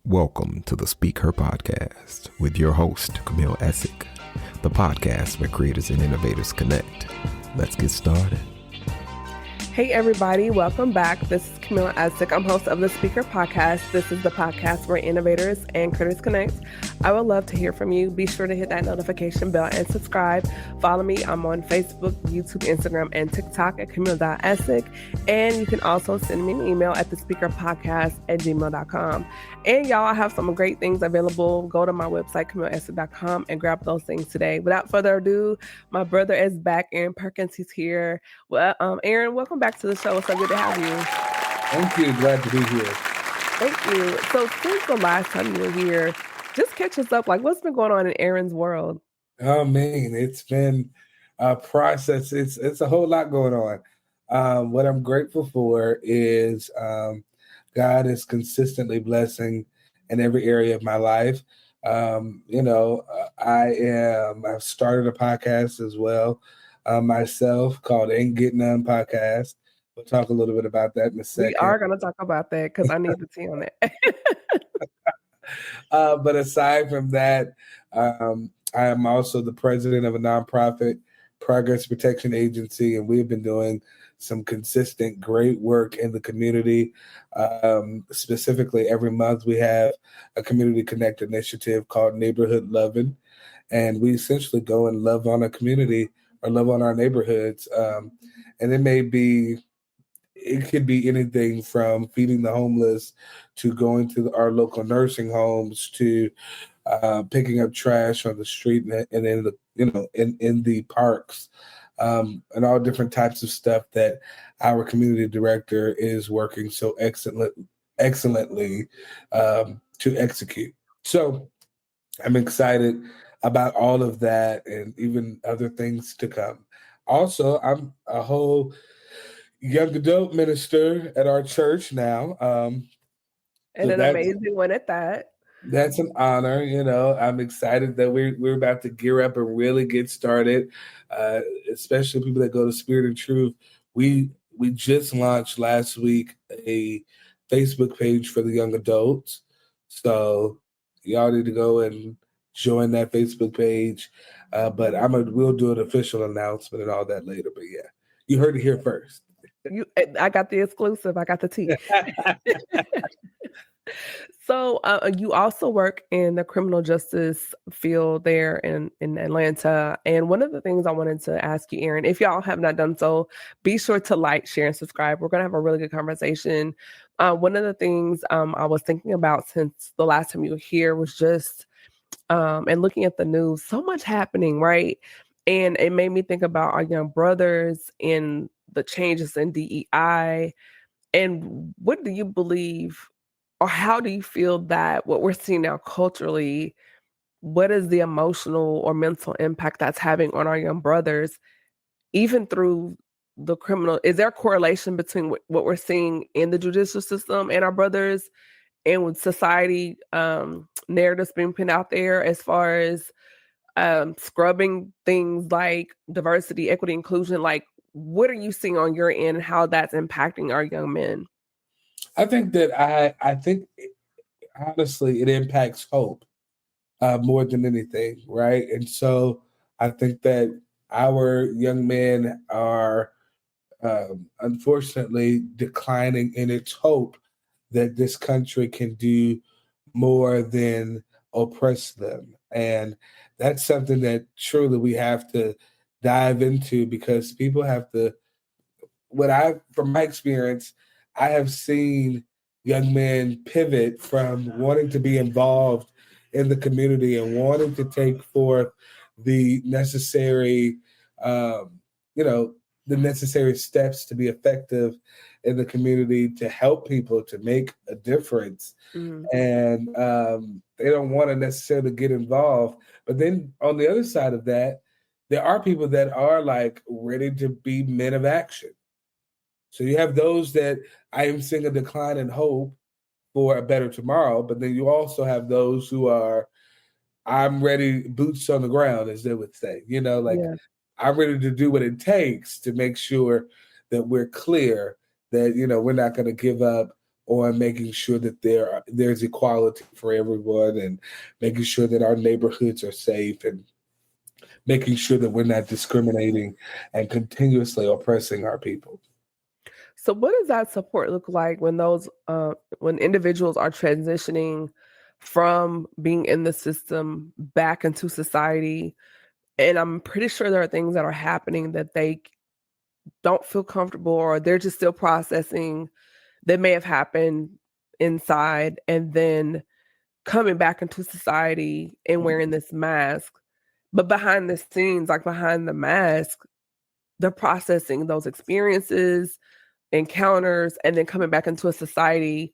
Welcome to the Speak Her podcast with your host, Camille Essick, the podcast where creators and innovators connect. Let's get started. Hey everybody, welcome back. This is Camille Essick. I'm host of the Speaker Podcast. This is the podcast where innovators and creators connect. I would love to hear from you. Be sure to hit that notification bell and subscribe. Follow me. I'm on Facebook, YouTube, Instagram, and TikTok at Camille.Essick. And you can also send me an email at thespeakerpodcast@gmail.com. And y'all, I have some great things available. Go to my website, CamilleEssick.com, and grab those things today. Without further ado, my brother is back. Erynn Perkins, he's here. Well, Erynn, welcome back to the show. It's so good to have you. Thank you. Glad to be here. Thank you. So since the last time you were here, just catch us up. Like, what's been going on in Erynn's world? Oh man, it's been a process. It's a whole lot going on. What I'm grateful for is God is consistently blessing in every area of my life. I've started a podcast as well myself called Ain't Getting None Podcast. We'll talk a little bit about that in a second. We are going to talk about that because I need the tea on that. But aside from that, I am also the president of a nonprofit progress protection agency, and we've been doing some consistent great work in the community. Specifically, every month we have a community connect initiative called Neighborhood Lovin', and we essentially go and love on a community or love on our neighborhoods. And it could be anything from feeding the homeless to going to our local nursing homes to picking up trash on the street and in the parks, and all different types of stuff that our community director is working so excellently to execute. So I'm excited about all of that and even other things to come. Also, I'm a whole young adult minister at our church now. And an amazing one at that. That's an honor. I'm excited that we're about to gear up and really get started, especially people that go to Spirit and Truth. We just launched last week a Facebook page for the young adults. So y'all need to go and join that Facebook page. But we'll do an official announcement and all that later. But yeah, you heard it here first. I got the exclusive. I got the tea. So you also work in the criminal justice field there in Atlanta. And one of the things I wanted to ask you, Erynn, if y'all have not done so, be sure to like, share, and subscribe. We're going to have a really good conversation. One of the things I was thinking about since the last time you were here was just, and looking at the news, so much happening, right? And it made me think about our young brothers and the changes in DEI. And what do you believe, or how do you feel that what we're seeing now culturally, what is the emotional or mental impact that's having on our young brothers, even through the criminal? Is there a correlation between what we're seeing in the judicial system and our brothers and with society narratives being put out there as far as scrubbing things like diversity, equity, inclusion? Like, what are you seeing on your end and how that's impacting our young men? I think that honestly, it impacts hope more than anything, right? And so I think that our young men are unfortunately declining in its hope that this country can do more than oppress them. And that's something that truly we have to dive into, because people have to, from my experience, I have seen young men pivot from wanting to be involved in the community and wanting to take forth the necessary, the necessary steps to be effective in the community, to help people, to make a difference. Mm-hmm. And they don't want to necessarily get involved. But then on the other side of that, there are people that are like ready to be men of action. So you have those that I am seeing a decline in hope for a better tomorrow, but then you also have those who are, I'm ready, boots on the ground, as they would say, I'm ready to do what it takes to make sure that we're clear that, we're not going to give up on making sure that there's equality for everyone, and making sure that our neighborhoods are safe, and making sure that we're not discriminating and continuously oppressing our people. So what does that support look like when when individuals are transitioning from being in the system back into society? And I'm pretty sure there are things that are happening that they don't feel comfortable, or they're just still processing, that may have happened inside, and then coming back into society and wearing this mask. But behind the scenes, like behind the mask, they're processing those experiences, encounters, and then coming back into a society,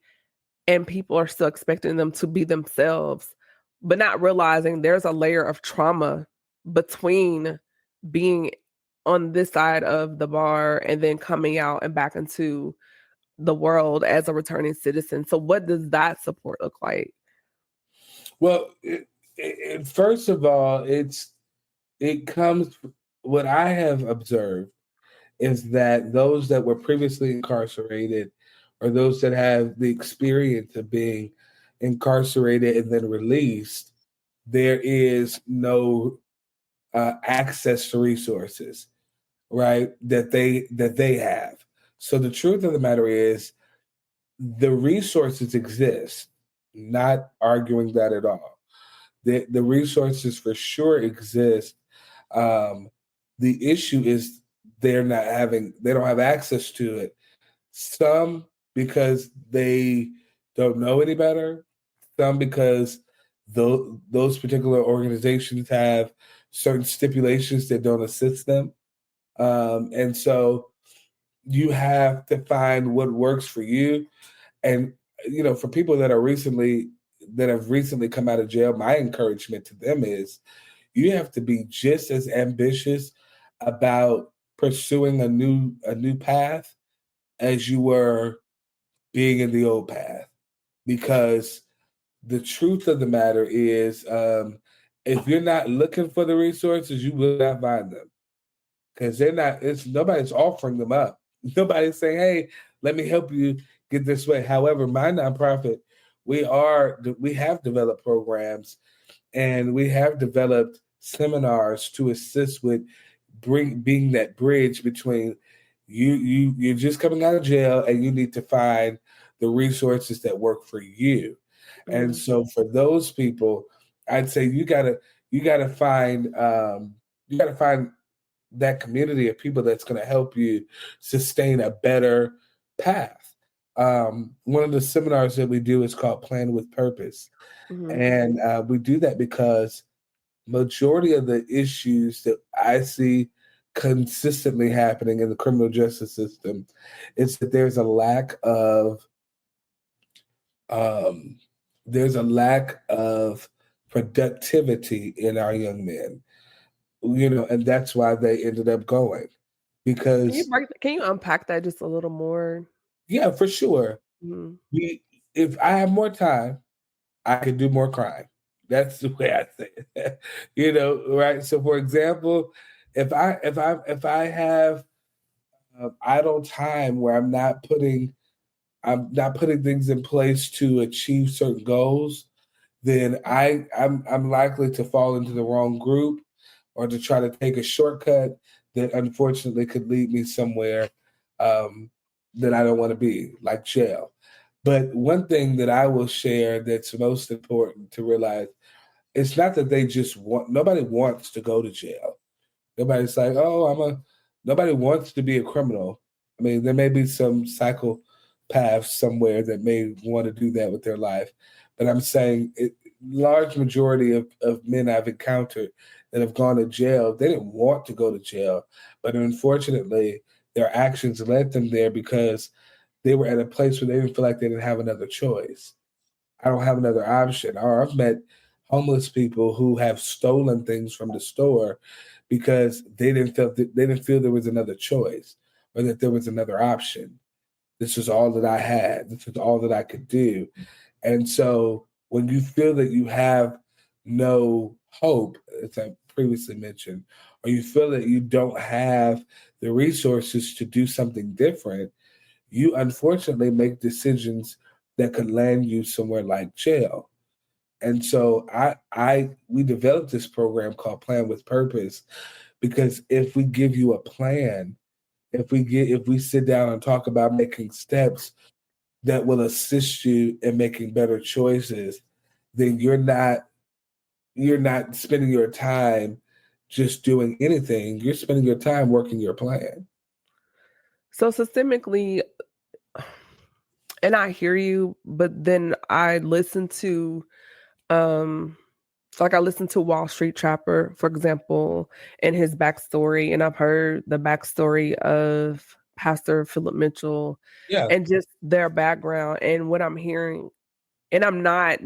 and people are still expecting them to be themselves, but not realizing there's a layer of trauma between being on this side of the bar and then coming out and back into the world as a returning citizen. So what does that support look like? Well, first of all, what I have observed is that those that were previously incarcerated, or those that have the experience of being incarcerated and then released, there is no access to resources, right? That they have. So the truth of the matter is, the resources exist. Not arguing that at all. The resources for sure exist. The issue is they don't have access to it. Some because they don't know any better. Some because those particular organizations have certain stipulations that don't assist them. And so you have to find what works for you. And, for people that have recently come out of jail, my encouragement to them is you have to be just as ambitious about pursuing a new path as you were being in the old path. Because the truth of the matter is, if you're not looking for the resources, you will not find them. Because nobody's offering them up. Nobody's saying, hey, let me help you get this way. However, my nonprofit, we have developed programs, and we have developed seminars to assist with being that bridge between you're just coming out of jail and you need to find the resources that work for you. Mm-hmm. And so for those people, I'd say you gotta find that community of people that's going to help you sustain a better path. One of the seminars that we do is called Plan with Purpose. Mm-hmm. And we do that because majority of the issues that I see consistently happening in the criminal justice system is that there's a lack of productivity in our young men. And that's why they ended up going. Because can you unpack that just a little more? Yeah, for sure. Mm-hmm. If I have more time, I could do more crime. That's the way I say it. Right? So, for example, if I have idle time where I'm not putting things in place to achieve certain goals, then I'm likely to fall into the wrong group, or to try to take a shortcut that unfortunately could lead me somewhere that I don't want to be, like jail. But one thing that I will share that's most important to realize, it's not that nobody wants to go to jail. Nobody's like, nobody wants to be a criminal. I mean, there may be some psychopaths somewhere that may want to do that with their life. But I'm saying large majority of men I've encountered that have gone to jail, they didn't want to go to jail. But unfortunately, their actions led them there because they were at a place where they didn't feel like they didn't have another choice. I don't have another option. Or I've met homeless people who have stolen things from the store because they didn't feel there was another choice, or that there was another option. This was all that I had. This was all that I could do. And so when you feel that you have no hope, as I previously mentioned, or you feel that you don't have the resources to do something different, you unfortunately make decisions that could land you somewhere like jail. And so we developed this program called Plan with Purpose, because if we give you a plan, if we sit down and talk about making steps that will assist you in making better choices, then you're not spending your time just doing anything. You're spending your time working your plan. So systemically, and I hear you, but then I listen to like I listened to Wall Street Trapper, for example, and his backstory, and I've heard the backstory of Pastor Philip Mitchell, Yeah. and just their background. And what I'm hearing, and I'm not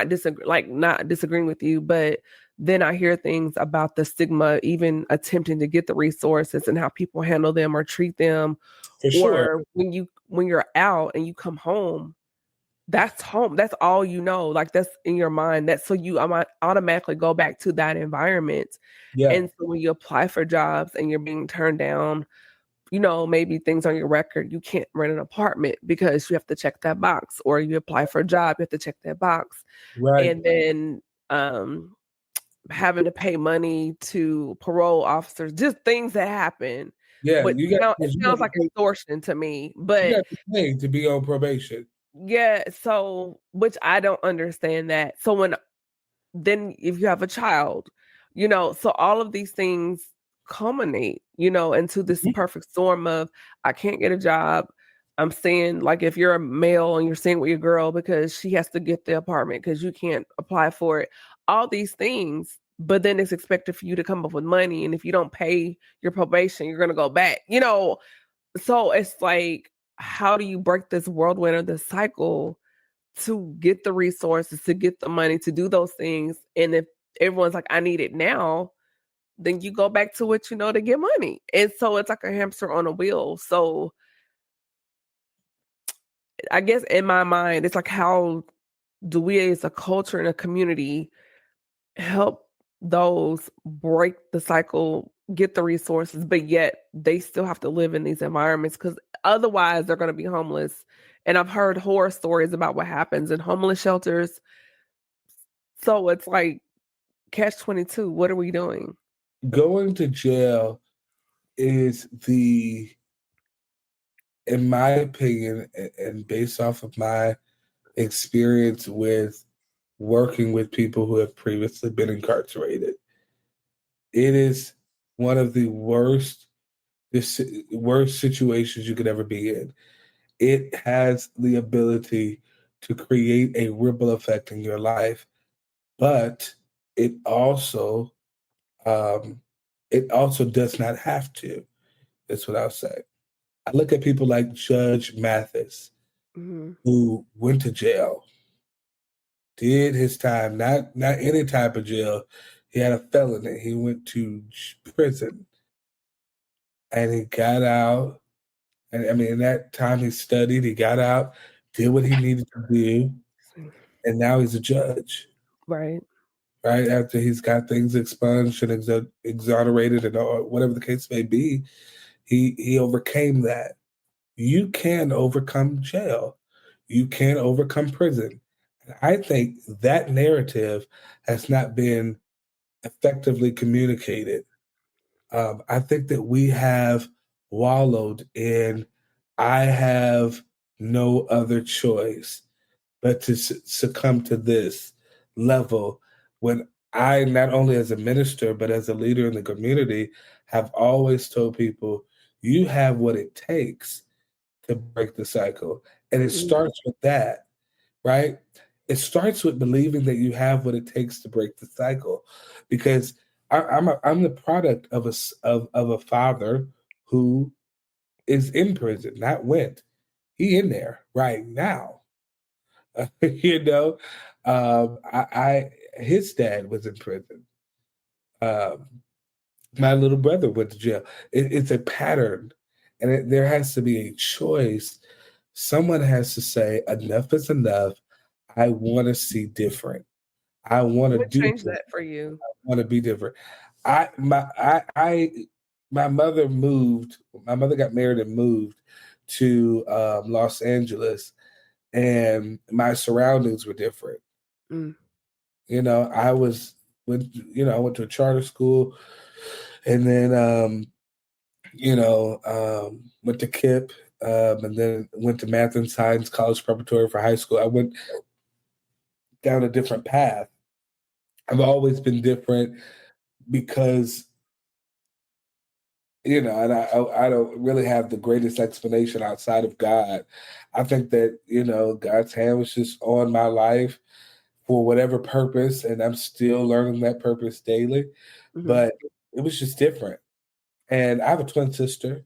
disagreeing with you, but then I hear things about the stigma, even attempting to get the resources and how people handle them or treat them, For sure. or when you're out and you come home. That's home. That's all you know. Like, that's in your mind. That's so you automatically go back to that environment. Yeah. And so when you apply for jobs and you're being turned down, maybe things on your record, you can't rent an apartment because you have to check that box, or you apply for a job, you have to check that box. Right. And then having to pay money to parole officers, just things that happen. Yeah. But it sounds like extortion to me. But you got to pay to be on probation. Yeah, so which I don't understand that. So then if you have a child, so all of these things culminate, into this perfect storm of, I can't get a job. I'm saying, like, if you're a male and you're staying with your girl because she has to get the apartment because you can't apply for it, all these things, but then it's expected for you to come up with money. And if you don't pay your probation, you're going to go back, so it's like, how do you break this whirlwind or this cycle to get the resources, to get the money, to do those things? And if everyone's like, I need it now, then you go back to what to get money. And so it's like a hamster on a wheel. So I guess in my mind, it's like, how do we as a culture and a community help those break the cycle, get the resources, but yet they still have to live in these environments, because otherwise they're going to be homeless. And I've heard horror stories about what happens in homeless shelters. So it's like catch-22. What are we doing? Going to jail is in my opinion, and based off of my experience with working with people who have previously been incarcerated, it is one of the worst situations you could ever be in. It has the ability to create a ripple effect in your life, but it also does not have to. That's what I'll say. I look at people like Judge Mathis, who went to jail, did his time, not any type of jail. He had a felony. He went to prison, and he got out. And I mean, in that time he studied, he got out, did what he needed to do, and now he's a judge. Right. Right after he's got things expunged and exonerated and whatever the case may be, he overcame that. You can overcome jail. You can overcome prison. And I think that narrative has not been effectively communicated. I think that we have wallowed in, I have no other choice but to succumb to this level, when I, not only as a minister, but as a leader in the community, have always told people, you have what it takes to break the cycle. And it starts with that, right? It starts with believing that you have what it takes to break the cycle. Because I'm the product of a father who is in prison, not went. He in there right now. His dad was in prison. My little brother went to jail. It's a pattern, and there has to be a choice. Someone has to say, enough is enough. I want to see different. I want to do change that for you. I want to be different. My mother moved. My mother got married and moved to Los Angeles, and my surroundings were different. You know, I went to a charter school, and then went to KIPP, and then went to math and science college preparatory for high school. I went down a different path. I've always been different because, you know, and I don't really have the greatest explanation outside of God. I think that, you know, God's hand was just on my life for whatever purpose, and I'm still learning that purpose daily. But it was just different. And I have a twin sister.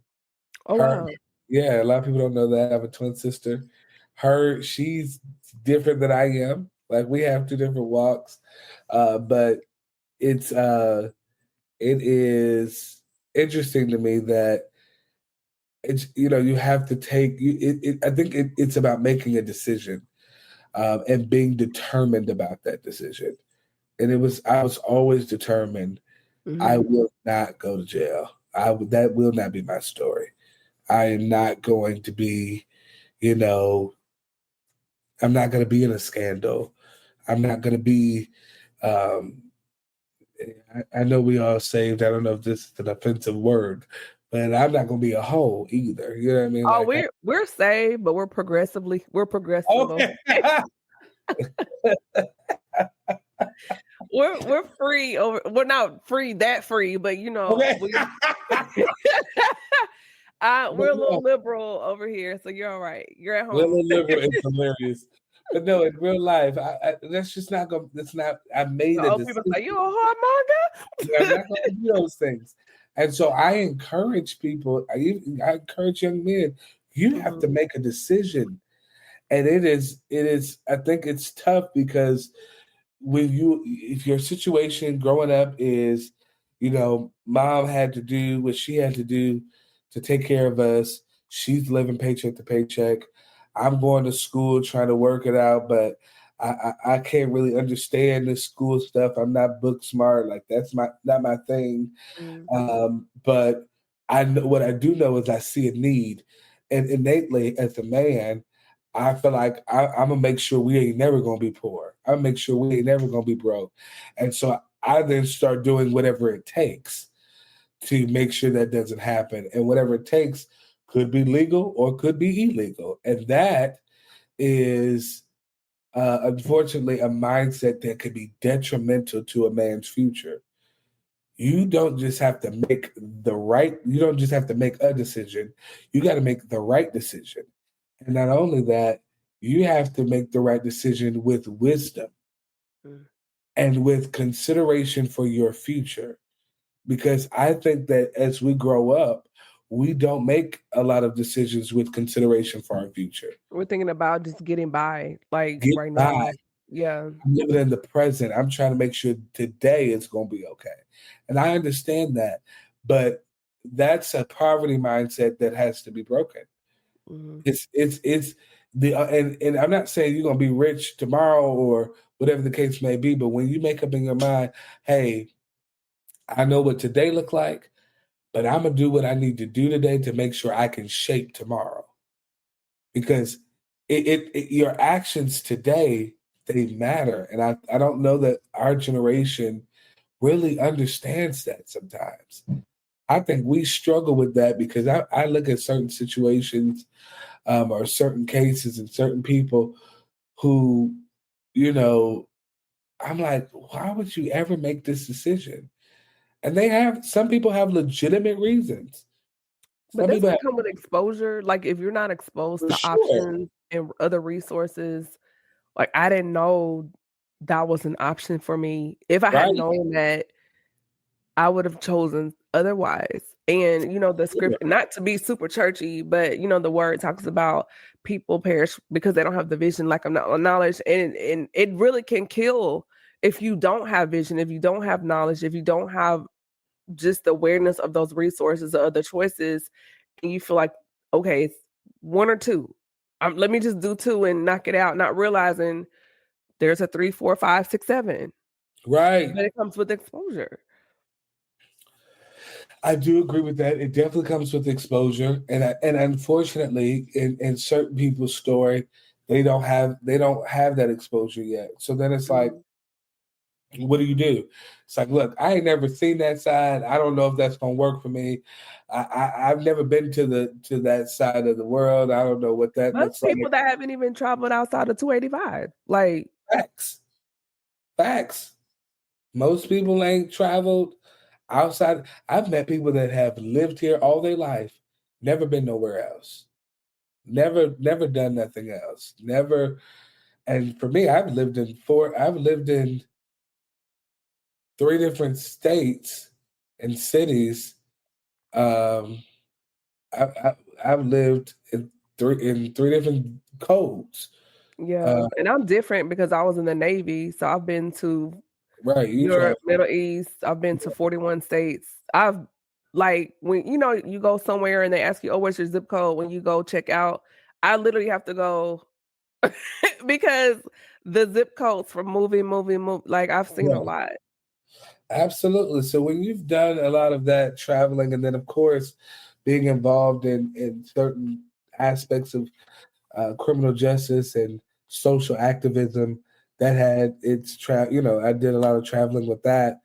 Oh, wow. Yeah, a lot of people don't know that. I have a twin sister. She's different than I am. Like, we have two different walks. But it is interesting to me that it's, you know, you have to take I think it's about making a decision, and being determined about that decision. And I was always determined. I will not go to jail. That will not be my story. I am not going to be, you know, I'm not going to be in a scandal. I'm not going to be, I know we all saved. I don't know if this is an offensive word, but I'm not going to be a hoe either. You know what I mean? Oh, we're saved, but we're progressive. Okay. We're free over. We're not free that free, but you know, Okay. we're a little liberal over here, so you're all right. You're at home. We're a little liberal and hilarious. But no, in real life, that's just not going. That's not. I made a decision. People say you a whoremonger. I'm not going to do those things, and so I encourage people. I encourage young men. You have to make a decision, and it is. I think it's tough because if your situation growing up is, you know, mom had to do what she had to do to take care of us. She's living paycheck to paycheck. I'm going to school trying to work it out, but I can't really understand this school stuff. I'm not book smart. Like, that's not my thing. But I know what I do know is I see a need, and innately as a man, I feel like I'm gonna make sure we ain't never gonna be poor. I'm gonna make sure we ain't never gonna be broke. And so I then start doing whatever it takes to make sure that doesn't happen. And whatever it takes could be legal or could be illegal. And that is unfortunately a mindset that could be detrimental to a man's future. You don't just have to make you don't just have to make a decision. You got to make the right decision. And not only that, you have to make the right decision with wisdom and with consideration for your future. Because I think that as we grow up, we don't make a lot of decisions with consideration for our future. We're thinking about just getting by, like right by. now. Yeah. I'm living in the present. I'm trying to make sure today is going to be okay. And I understand that. But that's a poverty mindset that has to be broken. It's the and I'm not saying you're gonna be rich tomorrow or whatever the case may be, but when you make up in your mind, hey, I know what today look like, but I'm gonna do what I need to do today to make sure I can shape tomorrow. Because your actions today, they matter, and I don't know that our generation really understands that sometimes. I think we struggle with that because I look at certain situations or certain cases and certain people who, you know, I'm like, why would you ever make this decision? And some people have legitimate reasons. But does it come with exposure? Like, if you're not exposed to options and other resources, like, I didn't know that was an option for me. If I had known that, I would have chosen otherwise. And, you know, the script, not to be super churchy, but, you know, the word talks about people perish because they don't have the vision, like knowledge. And it really can kill if you don't have vision, if you don't have knowledge, if you don't have just the awareness of those resources or other choices, and you feel like, okay, it's one or two. Let me just do two and knock it out, not realizing there's a 3, 4, 5, 6, 7. Right. But it comes with exposure. I do agree with that. It definitely comes with exposure, and unfortunately, in certain people's story, they don't have that exposure yet. So then it's like, Mm. what do you do? It's like, look, I ain't never seen that side. I don't know if that's gonna work for me. I've never been to that side of the world. I don't know what that Most looks people like. that haven't even traveled outside of 285. Like, Facts, facts. Most people ain't traveled outside. I've met people that have lived here all their life, never been nowhere else, never done nothing else, never. And for me, I've lived in three different states and cities. Um, I've lived in three different codes. yeah. Uh, And I'm different because I was in the Navy. So I've been to right, you Europe, travel. Middle East. I've been to 41 states. I've like when you go somewhere and they ask you, "Oh, what's your zip code?" When you go check out, I literally have to go because the zip codes from moving. Like I've seen a Yeah, lot. absolutely. So when you've done a lot of that traveling, and then of course being involved in certain aspects of criminal justice and social activism, that had its I did a lot of traveling with that.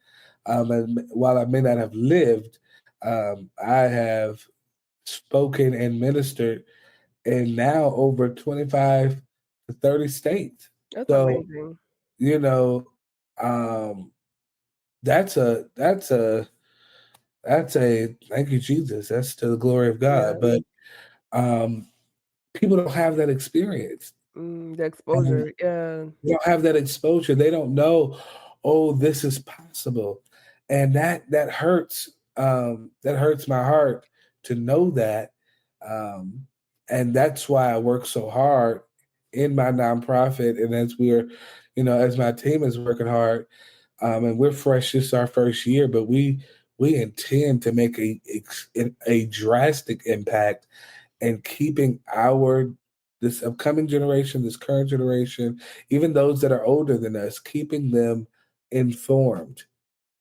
And while I may not have lived, I have spoken and ministered in now over 25 to 30 states. That's So, amazing. you know, um, that's a thank you, Jesus. That's to the glory of God. Yeah. But um, people don't have that experience. The And exposure. Yeah. they don't have that exposure. They don't know, oh, this is possible. And that hurts. That hurts my heart to know that. Um, and that's why I work so hard in my nonprofit. And as my team is working hard, and we're fresh, this is our first year, but we intend to make a drastic impact and keeping this upcoming generation, this current generation, even those that are older than us, keeping them informed.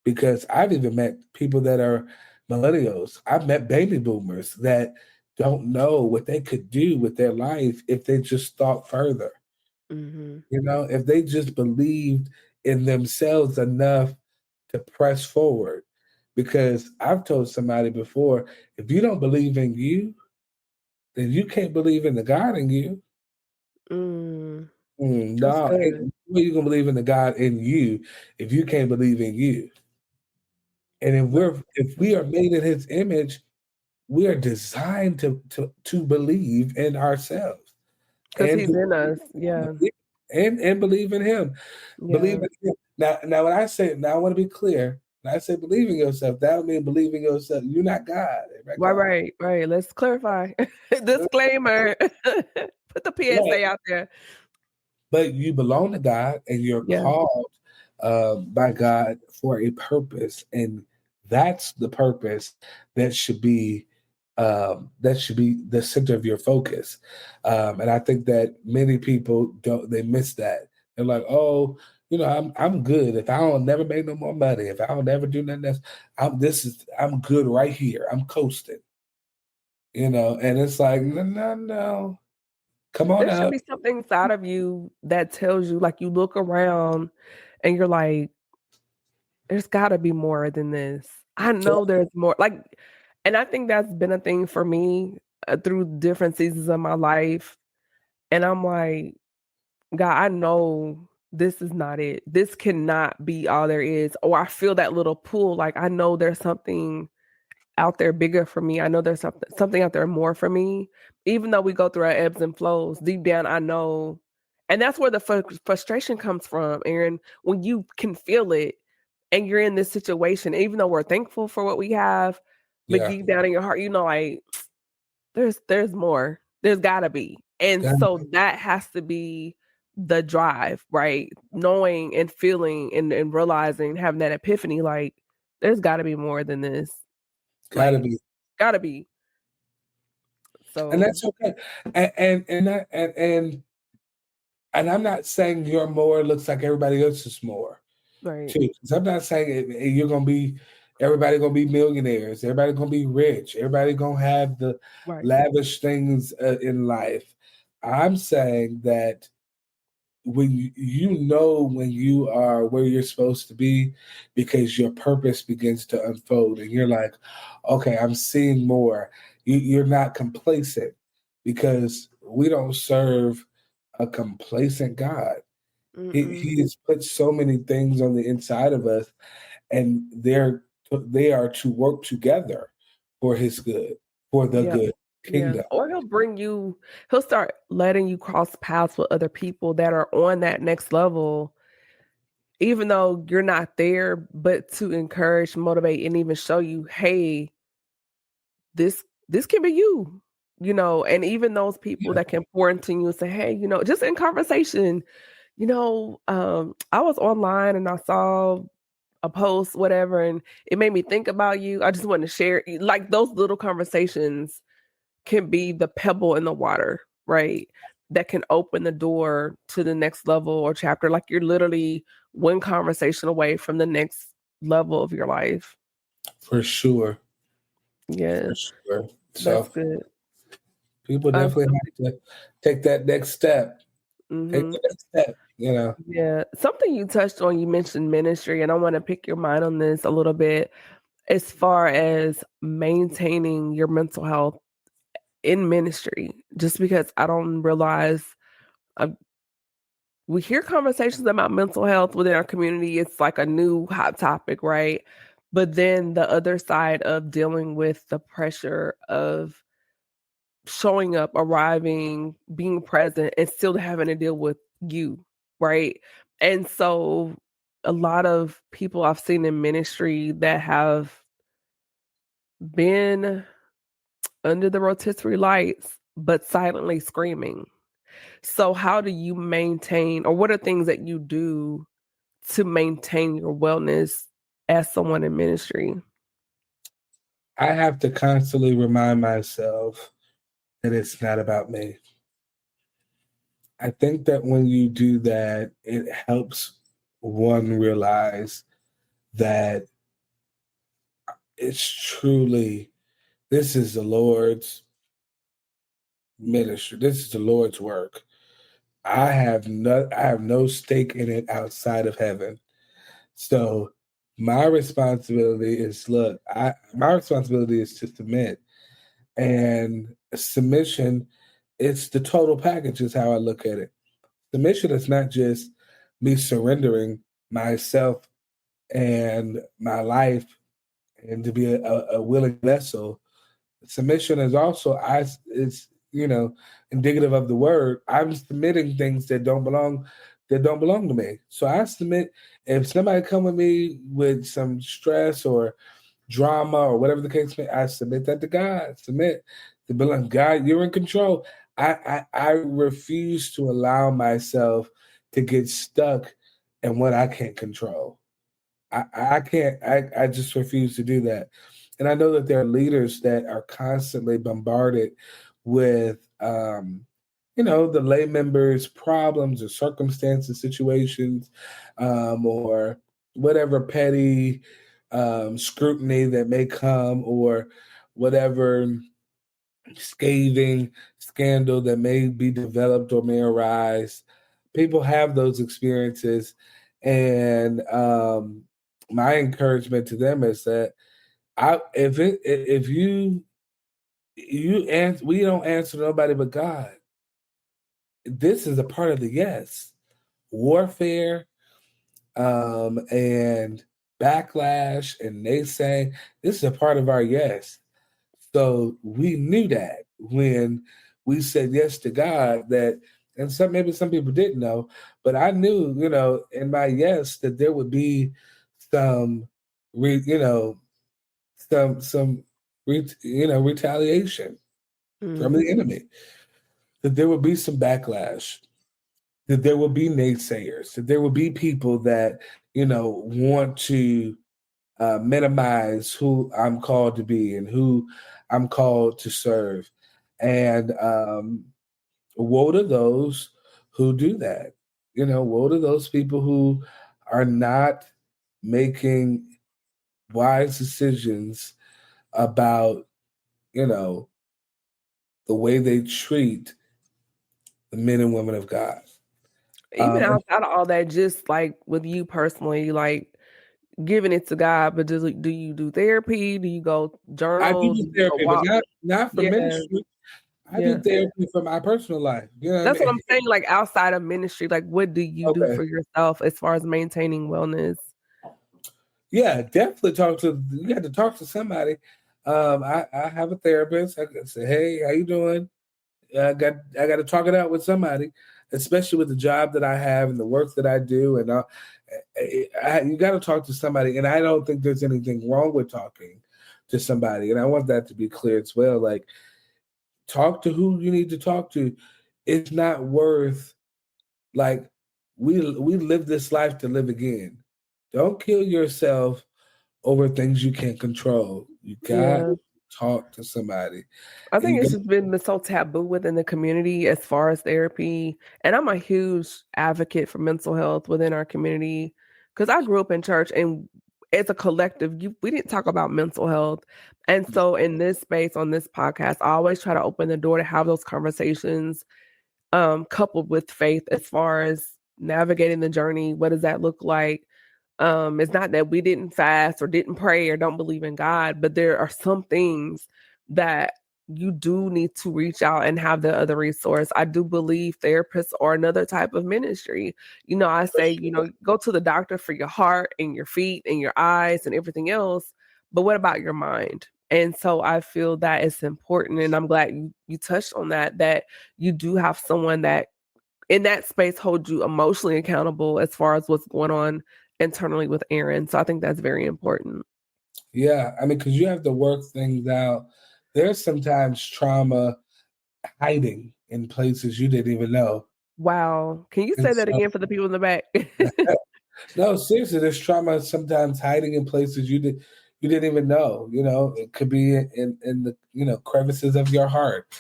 Because I've even met people that are millennials. I've met baby boomers that don't know what they could do with their life if they just thought further. Hmm. If they just believed in themselves enough to press forward. Because I've told somebody before, if you don't believe in you, then you can't believe in the God in you. Mm, that's No, good. how you gonna believe in the God in you if you can't believe in you? And if we are made in His image, we are designed to believe in ourselves Because and he's to in us. Yeah. and believe in Him. Believe Yeah. in Him. Now, I want to be clear. When I say believe in yourself, that don't mean believe in yourself. You're not God. Right? Right. Let's clarify. Disclaimer. Put the Right. PSA out there. But you belong to God and you're Yeah. called by God for a purpose. And that's the purpose that should be the center of your focus. And I think that many people they miss that. They're like, oh, I'm good. If I don't never make no more money, if I don't never do nothing else, I'm good right here. I'm coasting. And it's like, no, no, no. Come on There should up. be something inside of you that tells you, like, you look around and you're like, there's gotta be more than this. I know there's more. Like, and I think that's been a thing for me through different seasons of my life. And I'm like, God, I know this is not it. This cannot be all there is. Or I feel that little pull. Like, I know there's something out there bigger for me. I know there's something out there more for me. Even though we go through our ebbs and flows, deep down, I know. And that's where the frustration comes from, Erynn, when you can feel it and you're in this situation, even though we're thankful for what we have, but Yeah. deep down in your heart, like, there's more. There's gotta be. And God, so that has to be the drive, right? Knowing and feeling and realizing, having that epiphany, like, there's gotta be more than this. gotta Like, be. gotta be. And So that's okay. And I'm not saying your more looks like everybody else's more right. too. 'Cause I'm not saying you're gonna be everybody gonna be millionaires. Everybody gonna be rich. Everybody gonna have the Right. lavish things in life. I'm saying that when when you are where you're supposed to be, because your purpose begins to unfold, and you're like, okay, I'm seeing more. You're not complacent, because we don't serve a complacent God. He has put so many things on the inside of us, and they are to work together for His good, for the Yeah. good Yeah. kingdom. Or he'll start letting you cross paths with other people that are on that next level, even though you're not there, but to encourage, motivate, and even show you, hey, this can be you, and even those people Yeah, that can pour into you and say, hey, just in conversation, I was online and I saw a post, whatever, and it made me think about you. I just wanted to share, like, those little conversations can be the pebble in the water, right? That can open the door to the next level or chapter. Like, you're literally one conversation away from the next level of your life. for sure, Yeah, for sure. that's So good. people Um, definitely have to take that next step. Take mhm. the next step. You know, Yeah, something you touched on, you mentioned ministry, and I want to pick your mind on this a little bit as far as maintaining your mental health in ministry. Just because I don't realize uh, we hear conversations about mental health within our community, it's like a new hot topic, right? But then the other side of dealing with the pressure of showing up, arriving, being present, and still having to deal with you, right? And so a lot of people I've seen in ministry that have been under the rotisserie lights, but silently screaming. So how do you maintain, or what are things that you do to maintain your wellness as someone in ministry? I have to constantly remind myself that it's not about me. I think that when you do that, it helps one realize that it's truly, this is the Lord's ministry. This is the Lord's work. I have no stake in it outside of heaven. So my responsibility is, my responsibility is to submit. And submission, it's the total package, is how I look at it. Submission is not just me surrendering myself and my life and to be a willing vessel. Submission is also, it's indicative of the word. I'm submitting things that don't belong to me. So I submit. If somebody come with me with some stress or drama or whatever the case may, I submit that to God. Submit to be like, God, you're in control. I refuse to allow myself to get stuck in what I can't control. I can't. I just refuse to do that. And I know that there are leaders that are constantly bombarded with, the lay members' problems or circumstances, situations, or whatever petty scrutiny that may come, or whatever scathing scandal that may be developed or may arise. People have those experiences, and my encouragement to them is that if you answer, we don't answer nobody but God. This is a part of the yes. Warfare, and backlash and naysaying. This is a part of our yes. So we knew that when we said yes to God, that, and maybe some people didn't know, but I knew, in my yes, that there would be some, re, you know, retaliation from Mhm. the enemy. That there would be some backlash. That there will be naysayers. That there will be people that want to minimize who I'm called to be and who I'm called to serve. And woe to those who do that. Woe to those people who are not making wise decisions about, the way they treat the men and women of God. Even outside of all that, just like with you personally, like giving it to God, but do you do therapy? Do you go I do journal? Do do you go therapy, but walk? not for Yeah, ministry. I do yeah. therapy for my personal life. You know what That's I what mean? I'm saying. Like outside of ministry, like what do you do Okay. for yourself as far as maintaining wellness? Yeah, definitely you got to talk to somebody. I have a therapist. I can say, hey, how you doing? I got to talk it out with somebody, especially with the job that I have and the work that I do. And you got to talk to somebody. And I don't think there's anything wrong with talking to somebody. And I want that to be clear as well. Like, talk to who you need to talk to. It's not worth, like, we live this life to live again. Don't kill yourself over things you can't control. You got Yeah. to talk to somebody. I And think you it's got, just been so taboo within the community as far as therapy. And I'm a huge advocate for mental health within our community because I grew up in church and as a collective, we didn't talk about mental health. And so in this space on this podcast, I always try to open the door to have those conversations coupled with faith as far as navigating the journey. What does that look like? It's not that we didn't fast or didn't pray or don't believe in God, but there are some things that you do need to reach out and have the other resource. I do believe therapists are another type of ministry. I say, go to the doctor for your heart and your feet and your eyes and everything else, but what about your mind? And so I feel that it's important, and I'm glad you touched on that you do have someone that in that space hold you emotionally accountable as far as what's going on internally with Erynn. So I think that's very important. yeah, I mean, because you have to work things out. There's sometimes trauma hiding in places you didn't even know. Wow. Can you And say that so, again for the people in the back? no, seriously, there's trauma sometimes hiding in places you didn't even know. It could be in the crevices of your heart,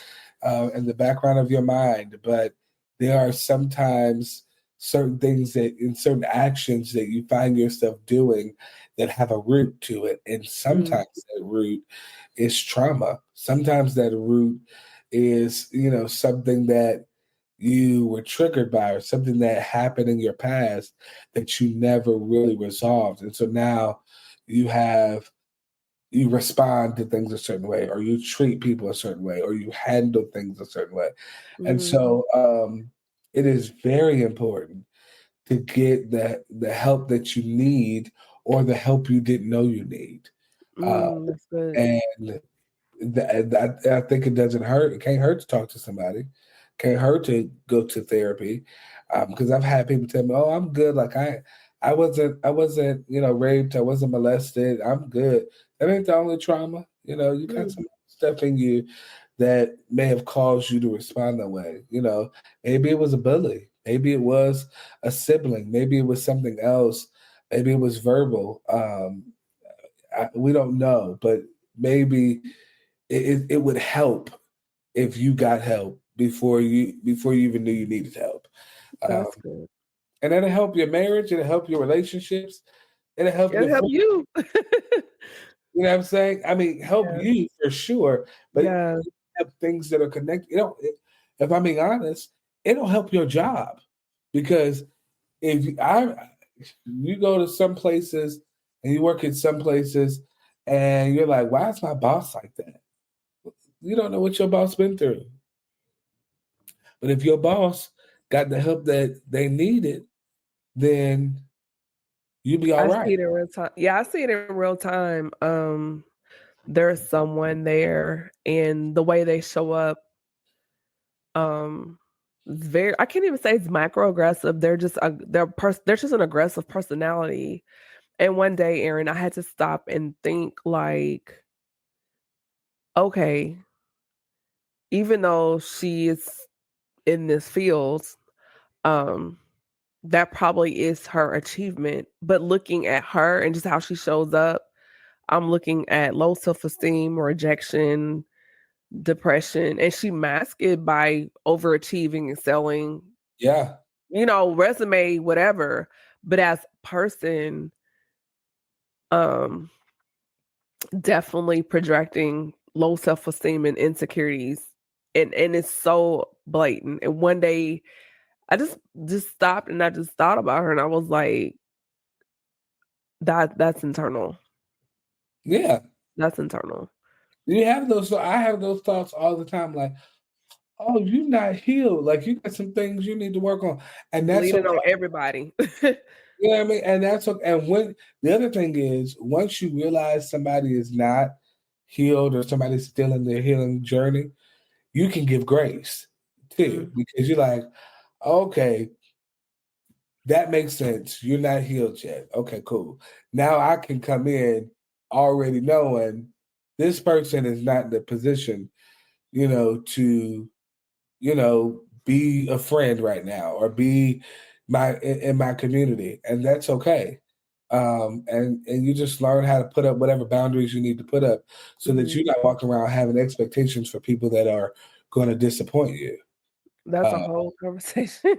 in the background of your mind. But there are sometimes certain things that in certain actions that you find yourself doing that have a root to it, and Mm, sometimes that root is trauma. Sometimes that root is something that you were triggered by or something that happened in your past that you never really resolved. And so now you respond to things a certain way, or you treat people a certain way, or you handle things a certain way. And mm, so it is very important to get the help that you need or the help you didn't know you need. Uh, that's good. and I think it doesn't hurt. It can't hurt to talk to somebody. Can't hurt to go to therapy, because I've had people tell me, "Oh, I'm good. Like I wasn't, raped. I wasn't molested. I'm good." That ain't the only trauma. You got Mm, some stuff in you that may have caused you to respond that way. Maybe it was a bully. Maybe it was a sibling. Maybe it was something else. Maybe it was verbal. We don't know, but maybe it would help if you got help before you even knew you needed help. Um, that's good. and it'll help your marriage, it'll help your relationships, it'll help It'll your help friends. you. You know what I'm saying? I mean, help Yeah. you for sure, but Yeah. have things that are connected. If I'm being honest, it'll help your job, because you go to some places and you work in some places and you're like, why is my boss like that? You don't know what your boss been through. But if your boss got the help that they needed, then you'll be all I see right. it in real time. Yeah, I see it in real time. There's someone there and the way they show up, um, it's very I can't even say it's microaggressive. They're just an aggressive personality. And one day, Erynn, I had to stop and think like, okay, even though she is in this field, um, that probably is her achievement. But looking at her and just how she shows up, I'm looking at low self-esteem, rejection, depression, and she masked it by overachieving and selling, Yeah. resume, whatever. But as a person, um, definitely projecting low self-esteem and insecurities. And it's so blatant. And one day I just stopped and I just thought about her and I was like, that's internal. Yeah. That's internal. You have those. I have those thoughts all the time. Like, oh, you're not healed. Like, you got some things you need to work on, and that's Bleeding okay. on everybody. You know what I mean? And that's okay. And when the other thing is, once you realize somebody is not healed or somebody's still in their healing journey, you can give grace too, because you're like, okay, that makes sense. You're not healed yet. Okay, cool. Now I can come in already knowing this person is not in the position, to, be a friend right now or be in my community. And that's okay. And you just learn how to put up whatever boundaries you need to put up so that you're not walking around having expectations for people that are going to disappoint you. That's a whole conversation.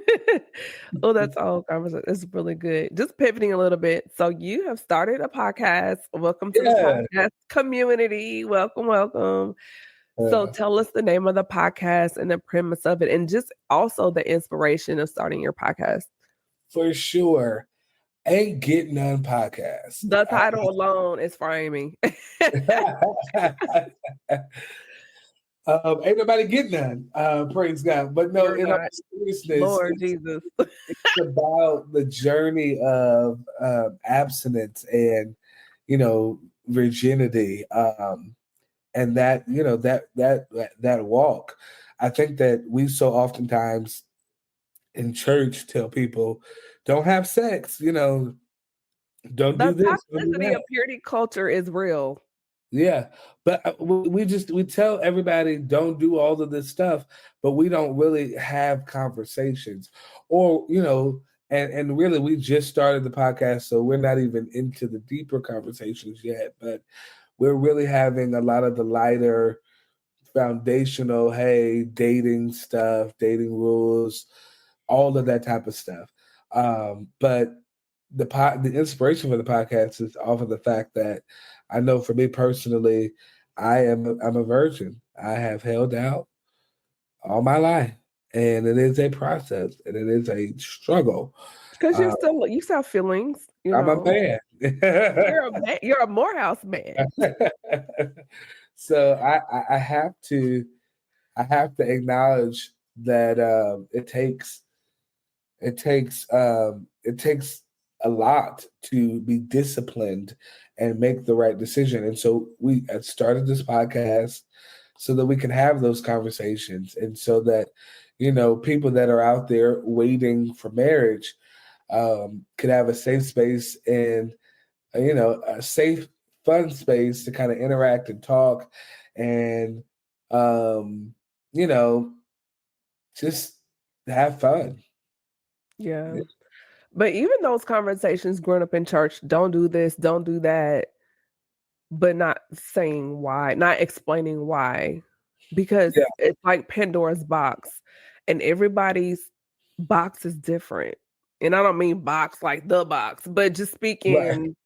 Oh, that's a whole conversation. It's really good. Just pivoting a little bit. So you have started a podcast. Welcome to the Yeah. podcast community. Welcome, welcome. So tell us the name of the podcast and the premise of it, and just also the inspiration of starting your podcast. For sure. Ain't Get None podcast. The title alone is framing. Ain't nobody get none. Praise God. But no, in all seriousness, Lord Jesus. It's about the journey of abstinence and virginity, and that walk. I think that we so oftentimes in church tell people, don't have sex, don't do this. The toxicity of purity culture is real. Yeah, but we tell everybody don't do all of this stuff, but we don't really have conversations, or and really we just started the podcast, so we're not even into the deeper conversations yet. But we're really having a lot of the lighter, foundational, hey, dating stuff, dating rules, all of that type of stuff. But the inspiration for the podcast is off of the fact that I know for me personally, I'm a virgin. I have held out all my life, and it is a process and it is a struggle. Because you still have feelings. I'm a man. You're a Morehouse man. So I have to acknowledge that it takes a lot to be disciplined and make the right decision. And so we started this podcast so that we can have those conversations, and so that people that are out there waiting for marriage could have a safe space and a safe, fun space to kind of interact and talk and just have fun. Yeah. But even those conversations growing up in church, don't do this, don't do that, but not saying why, not explaining why, because it's like Pandora's box, and everybody's box is different. And I don't mean box like the box, but just speaking,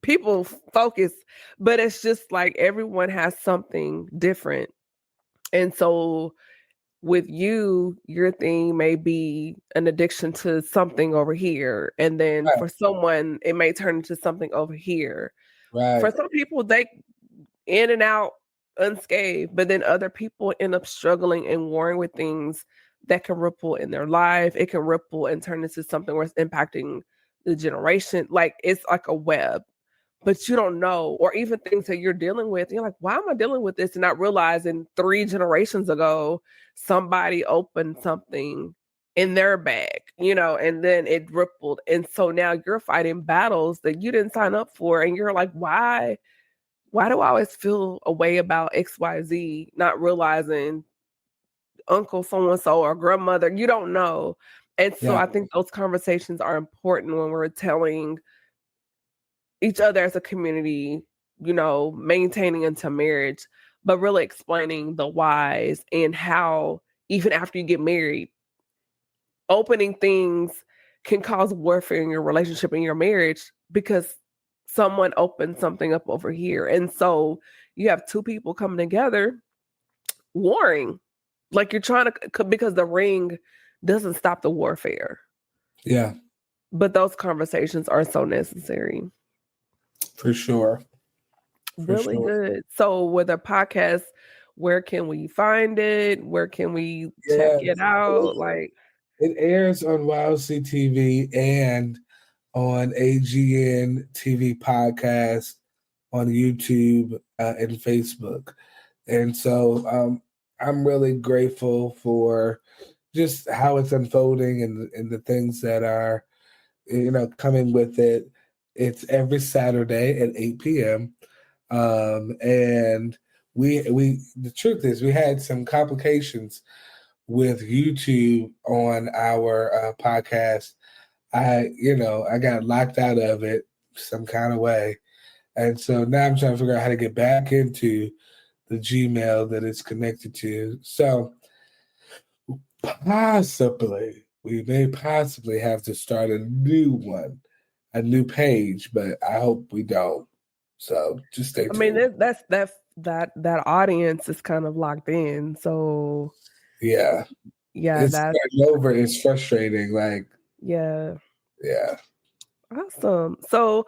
people focus, but it's just like everyone has something different. And so with you, your thing may be an addiction to something over here. And then for someone, it may turn into something over here. Right. For some people, they in and out unscathed, but then other people end up struggling and warring with things that can ripple in their life. It can ripple and turn into something where it's impacting the generation. Like it's like a web. But you don't know, or even things that you're dealing with. You're like, why am I dealing with this? And not realizing 3 generations ago, somebody opened something in their bag, and then it rippled. And so now you're fighting battles that you didn't sign up for. And you're like, why do I always feel a way about XYZ, not realizing uncle so-and-so or grandmother, you don't know. And so I think those conversations are important when we're telling each other as a community, maintaining into marriage, but really explaining the whys and how even after you get married, opening things can cause warfare in your relationship and your marriage, because someone opened something up over here. And so you have two people coming together warring. Like you're trying to, because the ring doesn't stop the warfare. Yeah. But those conversations are so necessary. For sure. Really good. So with a podcast, where can we find it? Where can we check it out? Like, it airs on YLC TV and on AGN TV podcast on YouTube and Facebook. And so I'm really grateful for just how it's unfolding and the things that are, coming with it. It's every Saturday at 8 p.m. And we the truth is we had some complications with YouTube on our podcast. I got locked out of it some kind of way. And so now I'm trying to figure out how to get back into the Gmail that it's connected to. So we may possibly have to start a new one, a new page, but I hope we don't. So just stay tuned. I mean, that audience is kind of locked in. So yeah, it's starting over. It's frustrating. Like, yeah. Awesome. So,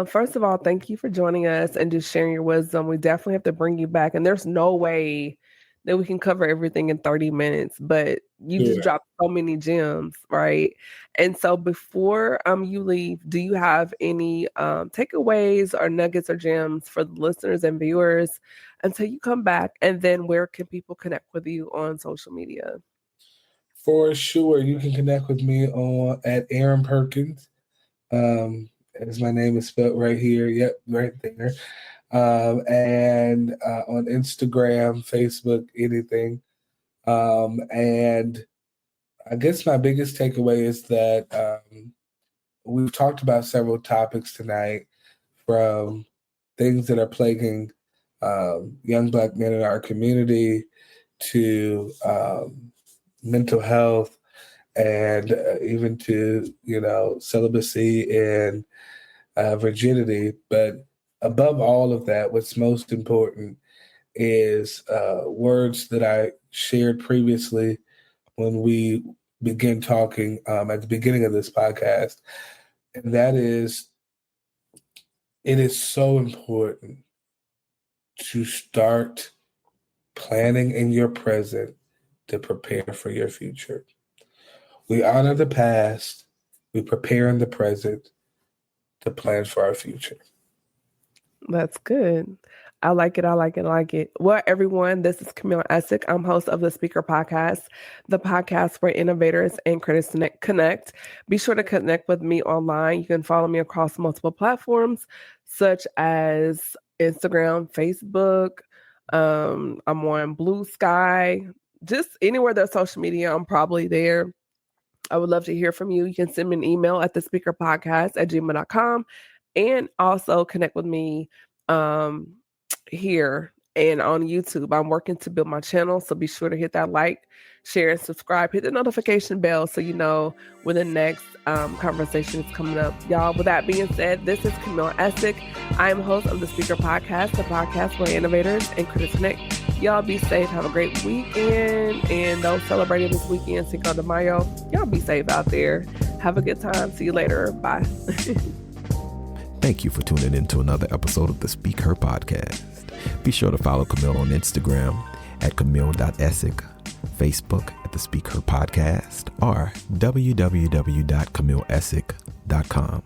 first of all, thank you for joining us and just sharing your wisdom. We definitely have to bring you back, and there's no way that we can cover everything in 30 minutes, but you just dropped so many gems, right? And so before you leave, do you have any takeaways or nuggets or gems for the listeners and viewers until you come back? And then where can people connect with you on social media? For sure, you can connect with me at Erynn Perkins, as my name is spelled right here. Yep, right there. And on Instagram, Facebook, anything. And I guess my biggest takeaway is that we've talked about several topics tonight, from things that are plaguing young Black men in our community to mental health, and even to, celibacy and virginity. But above all of that, what's most important is words that I shared previously when we began talking at the beginning of this podcast. And that is, it is so important to start planning in your present to prepare for your future. We honor the past, we prepare in the present to plan for our future. That's good. I like it. Well, everyone, this is Camille Essick. I'm host of the Speaker Podcast, the podcast where innovators and critics connect. Be sure to connect with me online. You can follow me across multiple platforms, such as Instagram, Facebook. I'm on Blue Sky. Just anywhere there's social media, I'm probably there. I would love to hear from you. You can send me an email at thespeakerpodcast@gmail.com, and also connect with me here and on YouTube. I'm working to build my channel, so be sure to hit that like, share, and subscribe. Hit the notification bell so you know when the next conversation is coming up. Y'all, with that being said, this is Camille Essick. I am host of the Speaker Podcast, the podcast where innovators and critics connect. Y'all be safe. Have a great weekend. And those celebrating this weekend, Cinco de Mayo, y'all be safe out there. Have a good time. See you later. Bye. Thank you for tuning in to another episode of the Speak Her Podcast. Be sure to follow Camille on Instagram at camille.essick, Facebook at the Speak Her Podcast, or www.camilleessick.com.